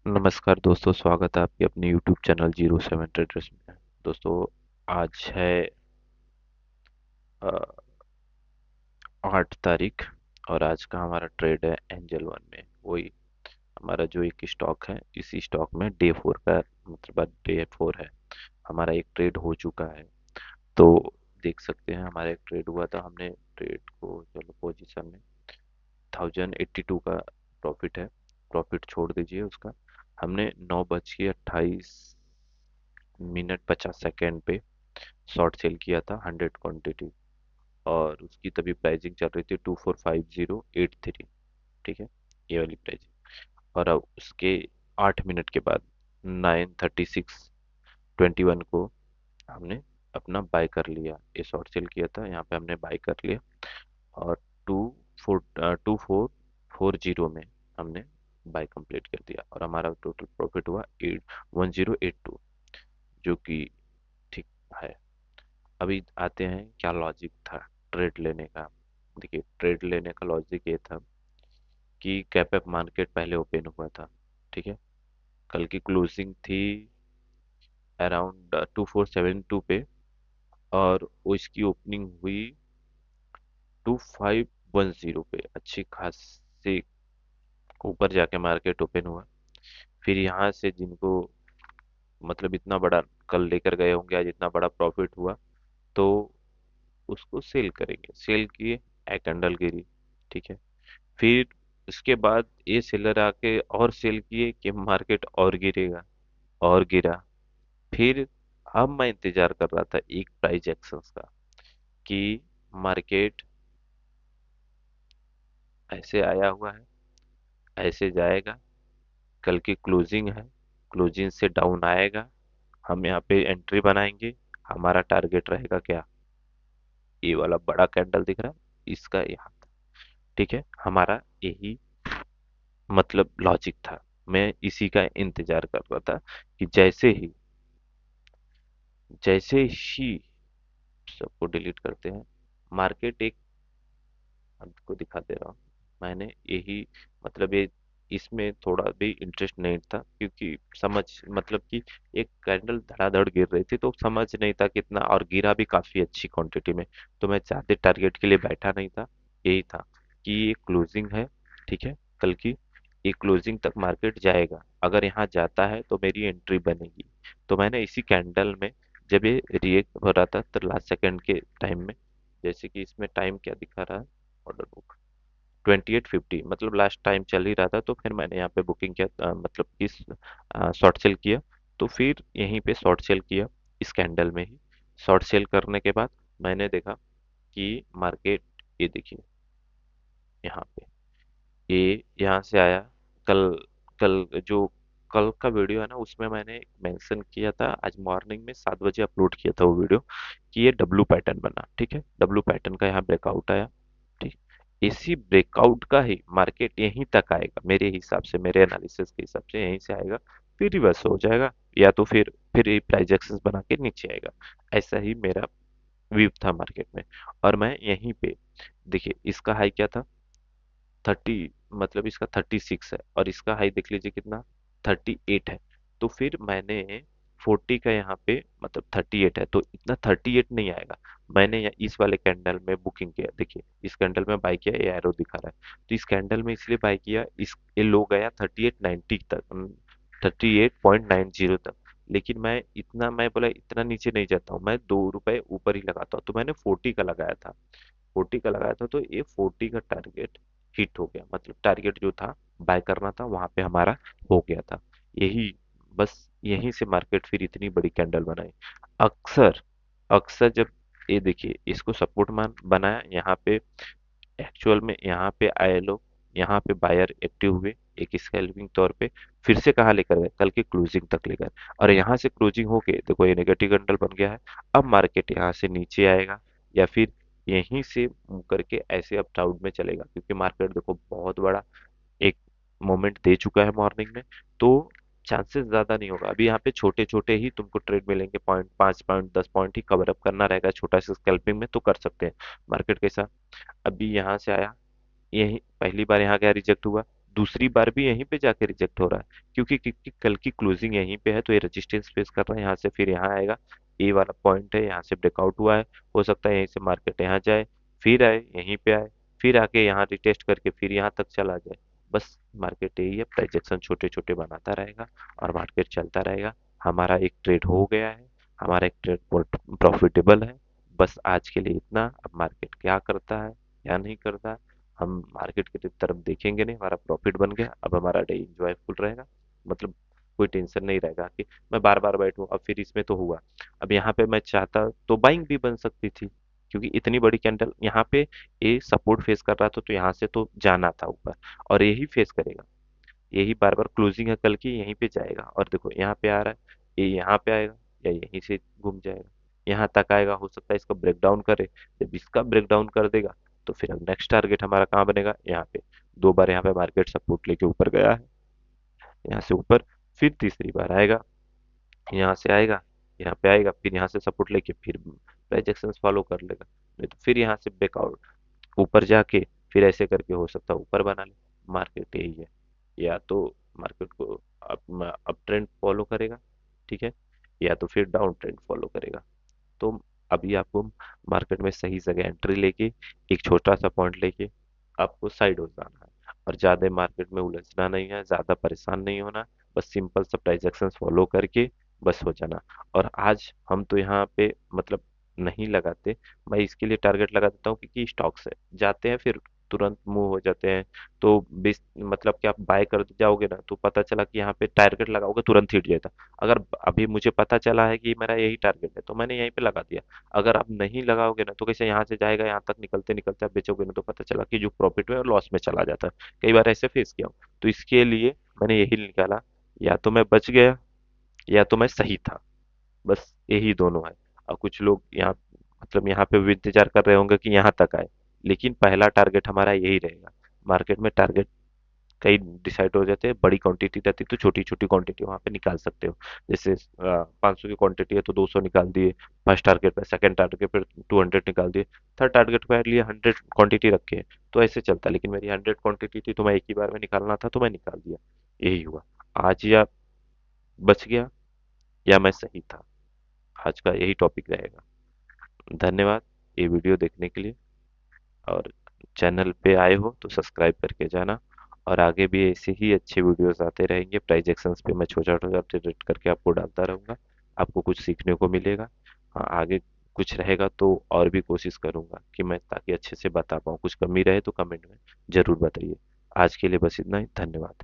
नमस्कार दोस्तों, स्वागत है आपके अपने YouTube चैनल 07 ट्रेडर्स में। दोस्तों, आज है अ, 8 तारीख और आज का हमारा ट्रेड है एंजल वन में। वही हमारा जो एक स्टॉक है, इसी स्टॉक में डे 4 का मतलब डे 4 है। हमारा एक ट्रेड हो चुका है, तो देख सकते हैं हमारा एक ट्रेड हुआ था। हमने ट्रेड को चलो पोजीशन में 1082 का प्रॉफिट है। प्रॉफिट छोड़ दीजिए उसका। हमने 9:28 50 सेकेंड पे शॉर्ट सेल किया था 100 क्वांटिटी, और उसकी तभी प्राइसिंग चल रही थी 245083। ठीक है, ये वाली प्राइसिंग। और अब उसके 8 मिनट के बाद 9:36 21 को हमने अपना बाय कर लिया। ये शॉर्ट सेल किया था, यहाँ पे हमने बाय कर लिया और 2440 में हमने बाय कंप्लीट कर दिया और हमारा टोटल प्रॉफिट हुआ 1082, जो कि ठीक है। अभी आते हैं क्या लॉजिक था ट्रेड लेने का। देखिए, ट्रेड लेने का लॉजिक ये था कि कैप अप मार्केट पहले ओपन हुआ था। ठीक है, कल की क्लोजिंग थी अराउंड 2472 पे, और वो इसकी ओपनिंग हुई 2510 पे। अच्छी खासी ऊपर जाके मार्केट ओपन हुआ। फिर यहाँ से जिनको मतलब इतना बड़ा कल लेकर गए होंगे, आज इतना बड़ा प्रॉफिट हुआ, तो उसको सेल करेंगे। सेल किए, एक कैंडल गिरी। ठीक है, फिर उसके बाद ये सेलर आके और सेल किए कि मार्केट और गिरेगा, और गिरा। फिर अब मैं इंतजार कर रहा था एक प्राइस एक्शंस का कि मार्केट ऐसे आया हुआ है, ऐसे जाएगा, कल की क्लोजिंग है, क्लोजिंग से डाउन आएगा, हम यहाँ पे एंट्री बनाएंगे। हमारा टारगेट रहेगा क्या? ये वाला बड़ा कैंडल दिख रहा है, इसका यहाँ। ठीक है, हमारा यही मतलब लॉजिक था। मैं इसी का इंतजार कर रहा था कि जैसे ही सबको डिलीट करते हैं, मार्केट एक आपको दिखा दे रहा हूँ। मैंने यही मतलब ये इसमें थोड़ा भी इंटरेस्ट नहीं था, क्योंकि समझ मतलब कि एक कैंडल धड़ाधड़ गिर रही थी, तो समझ नहीं था कितना, और गिरा भी काफी अच्छी क्वांटिटी में। तो मैं ज्यादा टारगेट के लिए बैठा नहीं था। यही था कि ये क्लोजिंग है, ठीक है, कल की ये क्लोजिंग तक मार्केट जाएगा। अगर यहाँ जाता है तो मेरी एंट्री बनेगी। तो मैंने इसी कैंडल में, जब ये रिएक्ट हो रहा था तो लास्ट सेकंड के टाइम में, जैसे कि इसमें टाइम क्या दिखा रहा है, ऑर्डर बुक 2850, मतलब लास्ट टाइम चल ही रहा था, तो फिर मैंने यहाँ पे बुकिंग किया, मतलब इस शॉर्ट सेल किया। तो फिर यहीं पे शॉर्ट सेल किया, इस कैंडल में ही शॉर्ट सेल करने के बाद मैंने देखा कि मार्केट, ये देखिए यहाँ पे, ये यहाँ से आया। कल कल जो कल का वीडियो है ना, उसमें मैंने मेंशन किया था, आज मॉर्निंग में 7 बजे अपलोड किया था वो वीडियो, कि ये डब्लू पैटर्न बना। ठीक है, डब्लू पैटर्न का यहाँ ब्रेकआउट आया। ठीक, इसी ब्रेकआउट का ही मार्केट यहीं तक आएगा मेरे हिसाब से, मेरे एनालिसिस के हिसाब से यहीं से आएगा, फिर रिवर्स हो जाएगा, या तो फिर ये प्राइस एक्शंस बना के नीचे आएगा। ऐसा ही मेरा व्यू था मार्केट में। और मैं यहीं पे, देखिए इसका हाई क्या था, 30, मतलब इसका 36 है, और इसका हाई देख लीजिए कितना, 38 है। तो फिर मैंने 40 का यहाँ पे, मतलब 38 है तो इतना 38 नहीं आएगा। मैंने इस वाले कैंडल में बुकिंग किया। देखिए इस कैंडल में बाय किया, ये एरो दिखा रहा है, तो इस कैंडल में इसलिए बाय किया, इस ये लो गया 3890 तक, 38.90 तक। लेकिन मैं बोला इतना नीचे नहीं जाता हूँ, मैं 2 रुपए ऊपर ही लगाता हूँ, तो मैंने 40 का लगाया था। 40 का लगाया था, तो ये 40 का टारगेट हिट हो गया, मतलब टारगेट जो था बाय करना था वहां पे हमारा हो गया था। यही बस, यहीं से मार्केट फिर इतनी बड़ी कैंडल बनाई। अक्सर अक्सर जब ये देखिए इसको सपोर्ट मान बनाया यहाँ पे, एक्चुअल में यहाँ पे आए लोग, यहाँ पे बायर एक्टिव हुए एक स्कैल्पिंग तौर पे, फिर से कहाँ लेकर गए, कल के क्लोजिंग तक लेकर। और यहाँ से क्लोजिंग होके देखो ये नेगेटिव कैंडल बन गया है। अब मार्केट यहाँ से नीचे आएगा, या फिर यहीं से मुंह करके ऐसे अप डाउन में चलेगा, क्योंकि मार्केट देखो बहुत बड़ा एक मोमेंट दे चुका है मॉर्निंग में। तो चांसेस ज्यादा नहीं होगा, अभी यहाँ पे छोटे छोटे ही तुमको ट्रेड मिलेंगे, 0.5 पॉइंट 10 पॉइंट ही कवर अप करना रहेगा छोटा सा स्कैल्पिंग में, तो कर सकते हैं। मार्केट कैसा, अभी यहाँ से आया, यही पहली बार यहाँ गया, रिजेक्ट हुआ, दूसरी बार भी यहीं पे जाके रिजेक्ट हो रहा है, क्योंकि कल की क्लोजिंग यहीं पे है, तो ये रेजिस्टेंस फेस कर रहा है यहाँ से, फिर यहाँ आएगा, ए वाला पॉइंट है, यहाँ से ब्रेकआउट हुआ है, हो सकता है यहीं से मार्केट यहाँ जाए, फिर आए यहीं पे आए, फिर आके यहाँ रिटेस्ट करके फिर यहाँ तक चला जाए। बस मार्केट यही है, प्राइजेक्शन छोटे छोटे बनाता रहेगा और मार्केट चलता रहेगा। हमारा एक ट्रेड हो गया है, हमारा एक ट्रेड प्रॉफिटेबल है। बस आज के लिए इतना। अब मार्केट क्या करता है क्या नहीं करता, हम मार्केट की तरफ देखेंगे नहीं, हमारा प्रॉफिट बन गया, अब हमारा डे इंजॉयफुल रहेगा। मतलब कोई टेंशन नहीं रहेगा कि मैं बार बार बैठूं, अब फिर इसमें तो हुआ, अब यहाँ पे मैं चाहता तो बाइंग भी बन सकती थी, क्योंकि इतनी बड़ी कैंडल यहाँ पे ये सपोर्ट फेस कर रहा था, तो यहाँ से तो जाना था ऊपर, और यही फेस करेगा, यही बार बार क्लोजिंग है कल की, यहीं पे जाएगा, और देखो यहाँ पे आ रहा है, ये यहाँ पे आएगा या यहीं से घूम जाएगा, यहाँ तक आएगा, हो सकता है इसका ब्रेकडाउन करे। जब इसका ब्रेकडाउन कर देगा तो फिर अब नेक्स्ट टारगेट हमारा कहाँ बनेगा, यहाँ पे। दो बार यहाँ पे मार्केट सपोर्ट लेके ऊपर गया है, यहाँ से ऊपर, फिर तीसरी बार आएगा, यहाँ से आएगा, यहाँ पे आएगा, फिर यहाँ से सपोर्ट लेके फिर प्राइजेक्शंस फॉलो कर लेगा, नहीं तो फिर यहाँ से ब्रेकआउट ऊपर जाके फिर ऐसे करके हो सकता है ऊपर बना ले। मार्केट यही है, या तो मार्केट को अप ट्रेंड फॉलो करेगा, ठीक है, या तो फिर डाउन ट्रेंड फॉलो करेगा। तो अभी आपको मार्केट में सही जगह एंट्री लेके एक छोटा सा पॉइंट लेके आपको साइड हो जाना है, और ज्यादा मार्केट में उलझना नहीं है, ज्यादा परेशान नहीं होना, बस सिंपल सा ट्रांजैक्शंस फॉलो करके बस हो जाना। और आज हम तो यहाँ पे मतलब नहीं लगाते, मैं इसके लिए टारगेट लगा देता हूँ क्योंकि स्टॉक्स है जाते हैं फिर तुरंत मूव हो जाते हैं, तो बेस मतलब कि आप बाय कर जाओगे ना, तो पता चला कि यहाँ पे टारगेट लगाओगे तुरंत हिट जाता। अगर अभी मुझे पता चला है कि मेरा यही टारगेट है तो मैंने यहीं पे लगा दिया, अगर आप नहीं लगाओगे ना तो कैसे यहाँ से जाएगा, यहाँ तक निकलते निकलते आप बेचोगे ना, तो पता चला कि जो प्रॉफिट में और लॉस में चला जाता है। कई बार ऐसे फेस किया हूँ, तो इसके लिए मैंने यही निकाला, या तो मैं बच गया या तो मैं सही था, बस यही दोनों है। और कुछ लोग यहाँ मतलब यहाँ पे भी इंतजार कर रहे होंगे कि यहाँ तक आए, लेकिन पहला टारगेट हमारा यही रहेगा। मार्केट में टारगेट कई डिसाइड हो जाते हैं, बड़ी क्वांटिटी रहती है तो छोटी छोटी क्वांटिटी वहां पे निकाल सकते हो। जैसे 500 की क्वांटिटी है तो 200 निकाल दिए फर्स्ट टारगेट पे, सेकंड टारगेट पे 200 निकाल दिए, थर्ड टारगेट पे लिए 100 क्वांटिटी रखे हैं, तो ऐसे चलता है। लेकिन मेरी 100 क्वांटिटी थी तो मैं एक ही बार में निकालना था तो मैं निकाल दिया, यही हुआ। आज या बच गया या मैं सही था, आज का यही टॉपिक रहेगा। धन्यवाद ये वीडियो देखने के लिए, और चैनल पे आए हो तो सब्सक्राइब करके जाना, और आगे भी ऐसे ही अच्छे वीडियोस आते रहेंगे। प्राइजेक्शंस पे मैं छोटा छोटा अपडेट करके आपको डालता रहूँगा, आपको कुछ सीखने को मिलेगा। हाँ, आगे कुछ रहेगा तो और भी कोशिश करूंगा कि मैं ताकि अच्छे से बता पाऊँ, कुछ कमी रहे तो कमेंट में जरूर बताइए। आज के लिए बस इतना ही, धन्यवाद।